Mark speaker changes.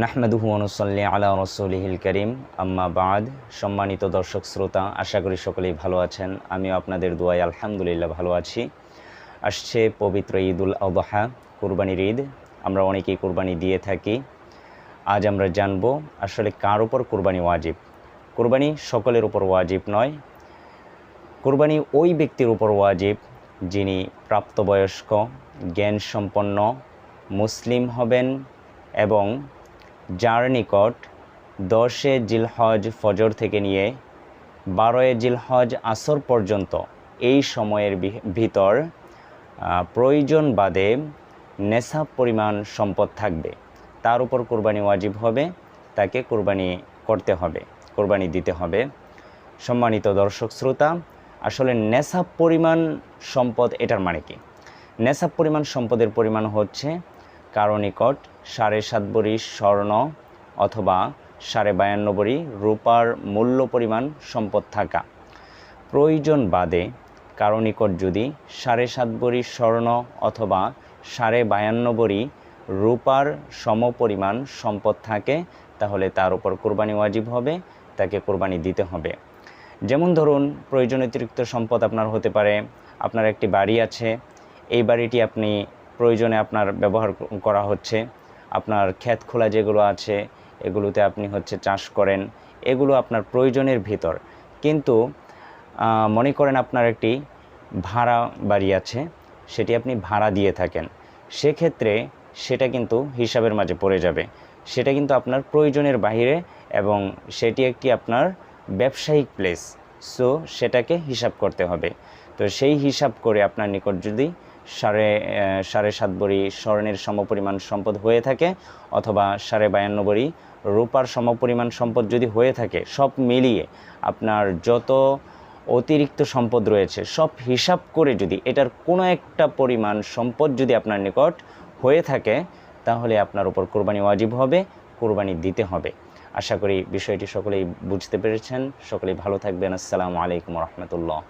Speaker 1: নাহমাদুহু ওয়া নুসাল্লি আলা রাসূলিহিল কারীম আম্মা বাদ। সম্মানিত দর্শক শ্রোতা, আশা করি সকলেই ভালো আছেন। আমিও আপনাদের দোয়ায় আলহামদুলিল্লাহ ভালো আছি। আসছে পবিত্র ঈদুল আযহা, কুরবানির ঈদ। আমরা অনেকেই কুরবানি দিয়ে থাকি। আজ আমরা জানব আসলে কার উপর কুরবানি ওয়াজিব। কুরবানি সকলের উপর ওয়াজিব নয়। কুরবানি ওই ব্যক্তির উপর ওয়াজিব যিনি প্রাপ্তবয়স্ক, জ্ঞানসম্পন্ন, মুসলিম হবেন এবং যার নিকট 10 জিলহজ ফজর থেকে নিয়ে 12 জিলহজ আসর পর্যন্ত এই সময়ের ভিতর প্রয়োজন বাদে নেশাব পরিমাণ সম্পদ থাকবে, তার উপর কুরবানি ওয়াজিব হবে। তাকে কুরবানি করতে হবে, কুরবানি দিতে হবে। সম্মানিত দর্শক শ্রোতা, আসলে নেশাব পরিমাণ সম্পদ এটার মানে কি? নেশাব পরিমাণ সম্পদের পরিমাণ হচ্ছে কারো নিকট 7.5 ভরি স্বর্ণ অথবা 52.5 ভরি রূপার মূল্য পরিমাণ সম্পদ থাকা। প্রয়োজন বাদে কারো নিকট যদি 7.5 ভরি স্বর্ণ অথবা 52.5 ভরি রূপার সমপরিমাণ সম্পদ থাকে, তাহলে তার উপর কুরবানি ওয়াজিব হবে, তাকে কুরবানি দিতে হবে। যেমন ধরুন, প্রয়োজন অতিরিক্ত সম্পদ আপনার হতে পারে, আপনার একটি বাড়ি আছে, এই বাড়িটি আপনি প্রয়োজনে আপনার ব্যবহার করা হচ্ছে, আপনার ক্ষেত খোলা যেগুলো আছে এগুলোতে আপনি চাষ করেন, এগুলো আপনার প্রয়োজনের ভিতর। কিন্তু মনে করেন আপনার একটি ভাড়া বাড়ি আছে, সেটি আপনি ভাড়া দিয়ে থাকেন, সেক্ষেত্রে সেটা কিন্তু হিসাবের মাঝে পড়ে যাবে। সেটা কিন্তু আপনার প্রয়োজনের বাইরে এবং সেটি একটি আপনার ব্যবসায়িক প্লেস, সো সেটাকে হিসাব করতে হবে। তো সেই হিসাব করে আপনার নিকট যদি 7.5 ভরি স্বর্ণের সমপরিমাণ সম্পদ হয়ে থাকে অথবা 52.5 ভরি রূপার সমপরিমাণ সম্পদ যদি হয়ে থাকে, সব মিলিয়ে আপনার যত অতিরিক্ত সম্পদ রয়েছে সব হিসাব করে যদি এটার কোনো একটা পরিমাণ সম্পদ যদি আপনার নিকট হয়ে থাকে, তাহলে আপনার উপর কুরবানি ওয়াজিব হবে, কুরবানি দিতে হবে। আশা করি বিষয়টি সকলেই বুঝতে পেরেছেন। সকলেই ভালো থাকবেন। আসসালামু আলাইকুম ওয়া রাহমাতুল্লাহ।